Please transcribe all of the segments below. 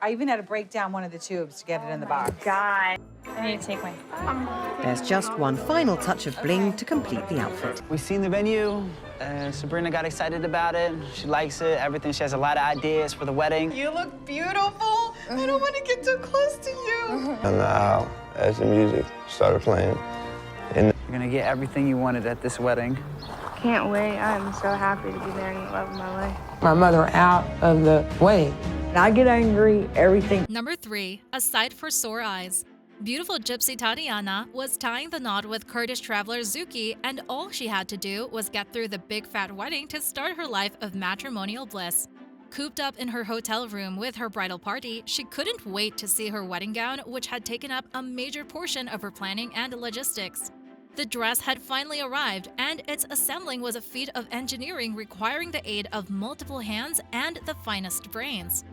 I even had to break down one of the tubes to get it in the box. God, I need to take my There's just one final touch of bling to complete the outfit. We've seen the venue, and Sabrina got excited about it. She likes it, everything. She has a lot of ideas for the wedding. You look beautiful. I don't want to get too close to you. And now, as the music started playing, You're gonna get everything you wanted at this wedding. Can't wait. I'm so happy to be marrying the love of my life. My mother out of the wedding. I get angry, everything. Number 3, a sight for sore eyes. Beautiful Gypsy Tatiana was tying the knot with Kurdish traveler Zuki, and all she had to do was get through the big fat wedding to start her life of matrimonial bliss. Cooped up in her hotel room with her bridal party, she couldn't wait to see her wedding gown, which had taken up a major portion of her planning and logistics. The dress had finally arrived, and its assembling was a feat of engineering requiring the aid of multiple hands and the finest brains.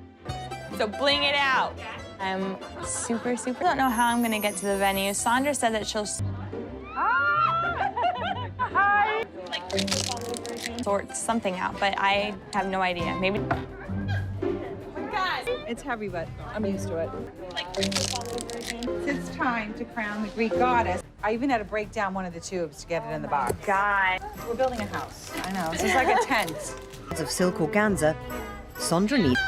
So bling it out. I'm super don't know how I'm gonna get to the venue. Sandra said that she'll sort something out, but I have no idea. Maybe. It's heavy, but I'm used to it. It's time to crown the Greek goddess. I even had to break down one of the tubes to get it in the box. God. We're building a house. I know. This is like a tent. Of silk organza, Sandra needs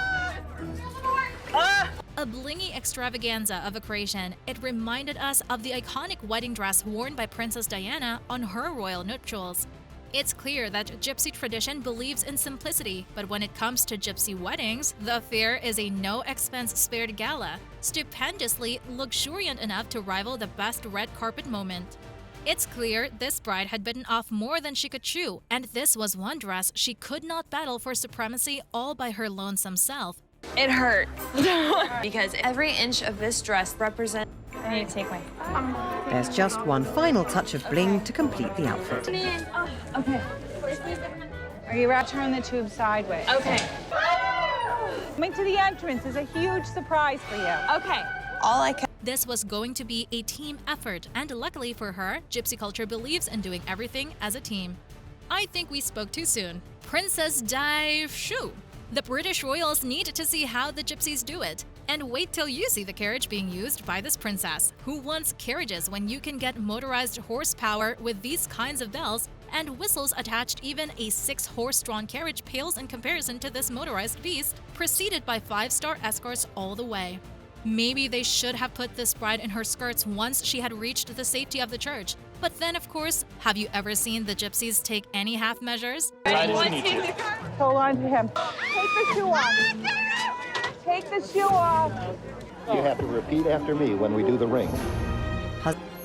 A blingy extravaganza of a creation, it reminded us of the iconic wedding dress worn by Princess Diana on her royal nuptials. It's clear that Gypsy tradition believes in simplicity, but when it comes to Gypsy weddings, the affair is a no-expense-spared gala, stupendously luxuriant enough to rival the best red carpet moment. It's clear this bride had bitten off more than she could chew, and this was one dress she could not battle for supremacy all by her lonesome self. It hurt. Because every inch of this dress represents. I need to take my. There's just one final touch of bling to complete the outfit. Okay. Are you ready to turn the tube sideways? Okay. Coming to the entrance is a huge surprise for you. Okay. All I can. This was going to be a team effort, and luckily for her, Gypsy culture believes in doing everything as a team. I think we spoke too soon. Princess Dive Shoo. The British royals need to see how the Gypsies do it. And wait till you see the carriage being used by this princess. Who wants carriages when you can get motorized horsepower with these kinds of bells and whistles attached? Even a 6-horse-drawn carriage pales in comparison to this motorized beast, preceded by 5-star escorts all the way. Maybe they should have put this bride in her skirts once she had reached the safety of the church. But then, of course, have you ever seen the Gypsies take any half measures? Hold on to him. Take the shoe off. Take the shoe off. You have to repeat after me when we do the ring.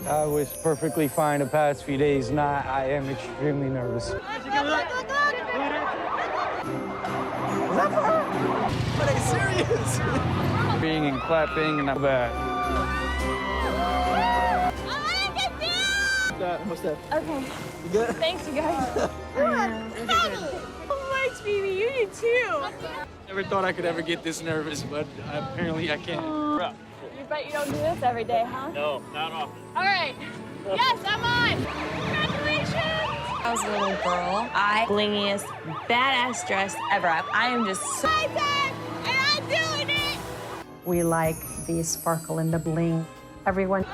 I was perfectly fine the past few days. Now I am extremely nervous. Is that for her? Are they serious? Being and clapping and all that. What's that? Okay. You good? Thanks, you guys. So much, baby. You do too. Never thought I could ever get this nervous, but apparently I can. You bet you don't do this every day, huh? No, not often. All right. Yes, I'm on. Congratulations. I was a little girl. Blingiest, badass dress ever. I am just so excited, and I'm doing it. We like the sparkle and the bling. Everyone.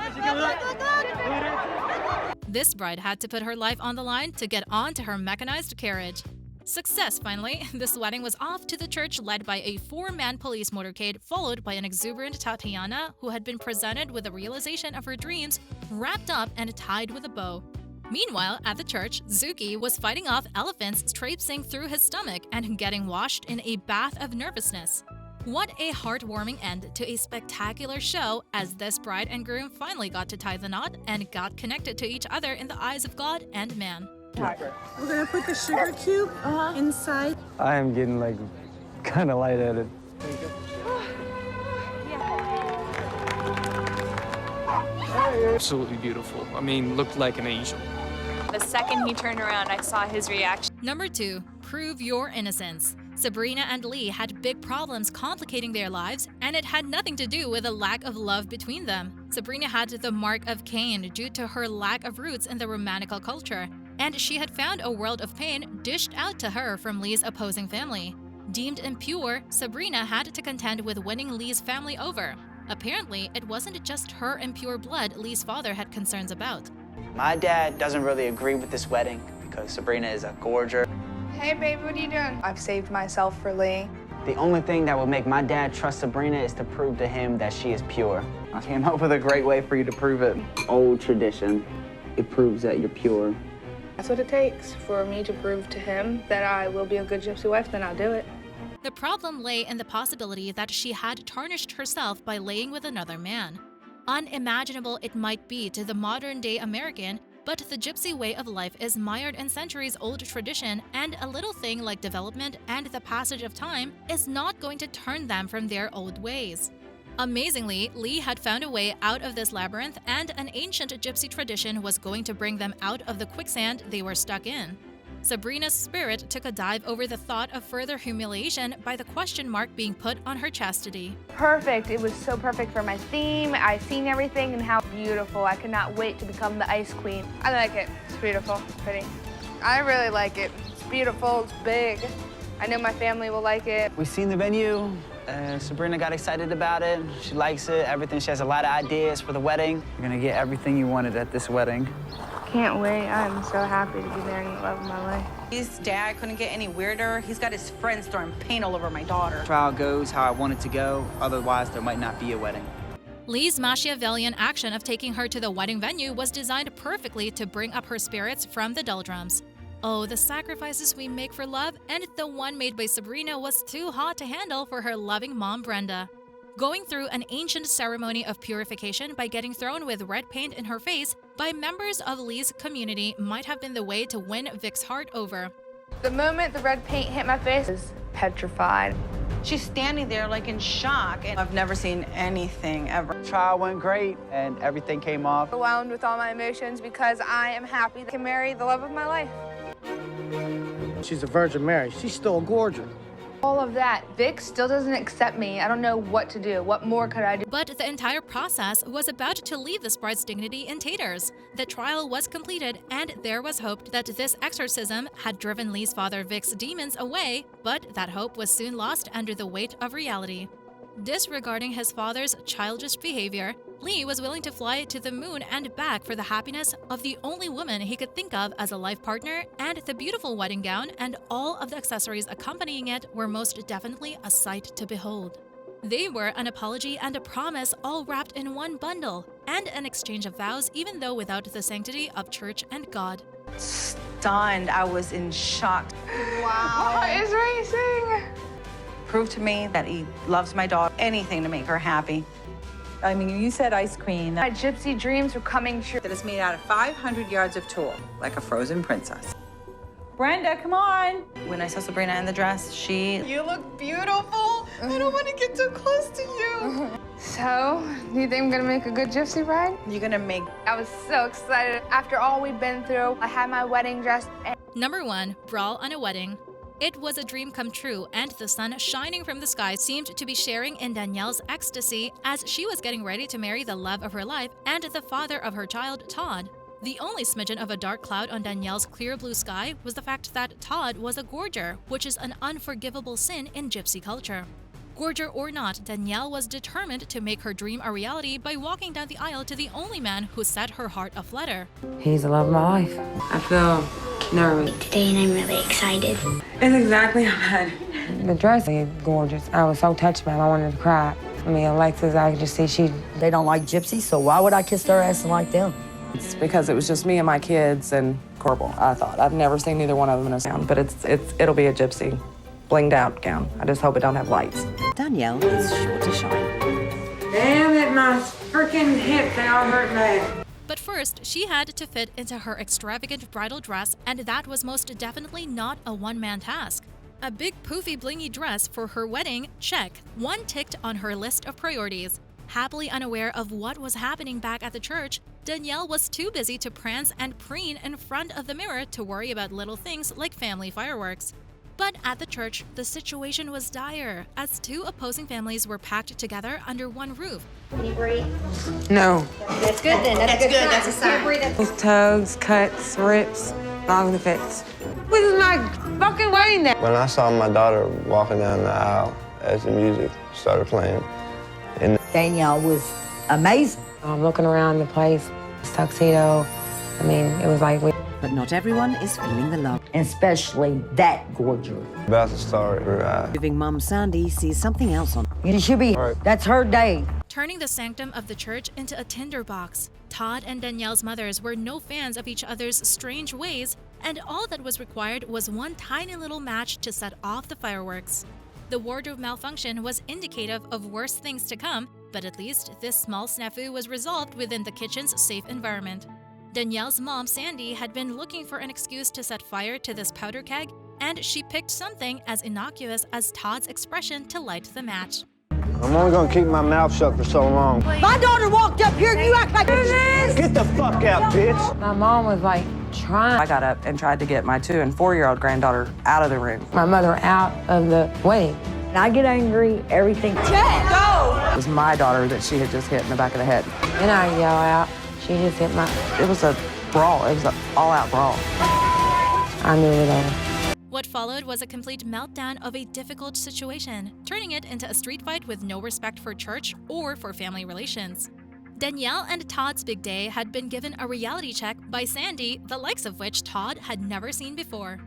This bride had to put her life on the line to get onto her mechanized carriage. Success, finally. This wedding was off to the church led by a 4-man police motorcade, followed by an exuberant Tatiana who had been presented with the realization of her dreams, wrapped up and tied with a bow. Meanwhile, at the church, Zuki was fighting off elephants traipsing through his stomach and getting washed in a bath of nervousness. What a heartwarming end to a spectacular show as this bride and groom finally got to tie the knot and got connected to each other in the eyes of God and man. We're gonna put the sugar cube inside. I am getting like kind of lightheaded. Absolutely beautiful. I mean, looked like an angel. The second he turned around, I saw his reaction. Number 2, prove your innocence. Sabrina and Lee had big problems complicating their lives, and it had nothing to do with a lack of love between them. Sabrina had the mark of Cain due to her lack of roots in the Romanical culture, and she had found a world of pain dished out to her from Lee's opposing family. Deemed impure, Sabrina had to contend with winning Lee's family over. Apparently, it wasn't just her impure blood Lee's father had concerns about. My dad doesn't really agree with this wedding because Sabrina is a gorger. Hey, baby, what are you doing? I've saved myself for Lee. The only thing that would make my dad trust Sabrina is to prove to him that she is pure. I came up with a great way for you to prove it. Old tradition. It proves that you're pure. That's what it takes for me to prove to him that I will be a good gypsy wife, then I'll do it. The problem lay in the possibility that she had tarnished herself by laying with another man. Unimaginable it might be to the modern-day American, but the gypsy way of life is mired in centuries-old tradition, and a little thing like development and the passage of time is not going to turn them from their old ways. Amazingly, Lee had found a way out of this labyrinth, and an ancient gypsy tradition was going to bring them out of the quicksand they were stuck in. Sabrina's spirit took a dive over the thought of further humiliation by the question mark being put on her chastity. Perfect. It was so perfect for my theme. I've seen everything and how beautiful. I could not wait to become the ice queen. I like it. It's beautiful. It's pretty. I really like it. It's beautiful. It's big. I know my family will like it. We've seen the venue. Sabrina got excited about it. She likes it. Everything. She has a lot of ideas for the wedding. You're gonna get everything you wanted at this wedding. Can't wait. I'm so happy to be marrying the love of my life. His dad couldn't get any weirder. He's got his friends throwing paint all over my daughter. Trial goes how I want it to go. Otherwise, there might not be a wedding. Lee's Machiavellian action of taking her to the wedding venue was designed perfectly to bring up her spirits from the doldrums. Oh, the sacrifices we make for love, and the one made by Sabrina was too hot to handle for her loving mom, Brenda. Going through an ancient ceremony of purification by getting thrown with red paint in her face by members of Lee's community might have been the way to win Vic's heart over. The moment the red paint hit my face, I was petrified. She's standing there like in shock, and I've never seen anything ever. Trial went great, and everything came off. Overwhelmed with all my emotions because I am happy to marry the love of my life. She's a Virgin Mary. She's still a gorger. All of that. Vic still doesn't accept me. I don't know what to do. What more could I do? But the entire process was about to leave this bride's dignity in taters. The trial was completed, and there was hope that this exorcism had driven Lee's father Vic's demons away, but that hope was soon lost under the weight of reality. Disregarding his father's childish behavior, Lee was willing to fly to the moon and back for the happiness of the only woman he could think of as a life partner, and the beautiful wedding gown and all of the accessories accompanying it were most definitely a sight to behold. They were an apology and a promise all wrapped in one bundle, and an exchange of vows even though without the sanctity of church and God. Stunned, I was in shock. Wow. My heart is racing. Proved to me that he loves my daughter, anything to make her happy. I mean, you said ice queen. My gypsy dreams were coming true. That is made out of 500 yards of tulle, like a frozen princess. Brenda, come on. When I saw Sabrina in the dress, You look beautiful. I don't want to get too close to you. So, do you think I'm gonna make a good gypsy bride? you're gonna make. I was so excited. After all we've been through, I had my wedding dress. Number 1. Brawl on a wedding. It was a dream come true, and the sun shining from the sky seemed to be sharing in Danielle's ecstasy as she was getting ready to marry the love of her life and the father of her child, Todd. The only smidgen of a dark cloud on Danielle's clear blue sky was the fact that Todd was a gorger, which is an unforgivable sin in gypsy culture. Gorger or not, Danielle was determined to make her dream a reality by walking down the aisle to the only man who set her heart aflutter. He's the love of my life. I feel nervous today, and I'm really excited. It's exactly how the dress is gorgeous. I was so touched by it, I wanted to cry. I mean, Alexis, I could just see They don't like gypsies, so why would I kiss their ass and like them? It's because it was just me and my kids and Corbel, I thought. I've never seen either one of them in a gown, but it'll be a gypsy blinged out gown. I just hope it don't have lights. Danielle is sure to shine. Damn it, my freaking hips, they all hurt bad. But first, she had to fit into her extravagant bridal dress, and that was most definitely not a one-man task. A big poofy blingy dress for her wedding, check. One ticked on her list of priorities. Happily unaware of what was happening back at the church, Danielle was too busy to prance and preen in front of the mirror to worry about little things like family fireworks. But at the church, the situation was dire, as two opposing families were packed together under one roof. Can you breathe? No. That's good then. That's good. That's a sign. Tugs, cuts, rips, all of the fits. This is my fucking wedding day. When I saw my daughter walking down the aisle as the music started playing, and Danielle was amazing. I'm looking around the place, tuxedo. I mean, it was like we. But not everyone is feeling the love. Especially that gorgeous. about to start her Giving Mum Sandy sees something else on. It should be. That's her day. Turning the sanctum of the church into a tinderbox, Todd and Danielle's mothers were no fans of each other's strange ways, and all that was required was one tiny little match to set off the fireworks. The wardrobe malfunction was indicative of worse things to come, but at least this small snafu was resolved within the kitchen's safe environment. Danielle's mom, Sandy, had been looking for an excuse to set fire to this powder keg, and she picked something as innocuous as Todd's expression to light the match. I'm only gonna keep my mouth shut for so long. My daughter walked up here and you act like this. Get the fuck out, bitch. My mom was like trying. I got up and tried to get my 2- and 4-year-old granddaughter out of the room. My mother out of the wedding. And I get angry, everything. It was my daughter that she had just hit in the back of the head. And I yell out. She just hit my. It was a brawl. It was an all-out brawl. I knew it all. What followed was a complete meltdown of a difficult situation, turning it into a street fight with no respect for church or for family relations. Danielle and Todd's big day had been given a reality check by Sandy, the likes of which Todd had never seen before.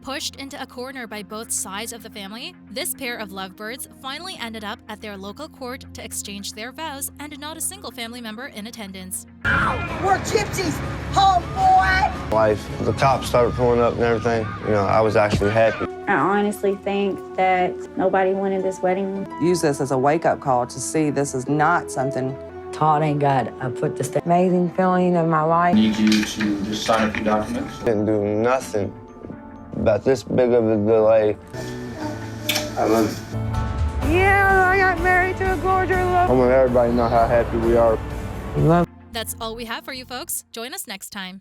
Pushed into a corner by both sides of the family, this pair of lovebirds finally ended up at their local court to exchange their vows, and not a single family member in attendance. We're gypsies, homeboy. life. The cops started pulling up and everything. You know, I was actually happy. I honestly think that nobody wanted this wedding. Use this as a wake-up call to see this is not something. Todd ain't got a foot to step. Amazing feeling of my life. Need you to just sign a few documents. Didn't do nothing about this big of a delay. I love you. Yeah, I got married to a gorgeous love. I want everybody to know how happy we are. Love. That's all we have for you folks. Join us next time.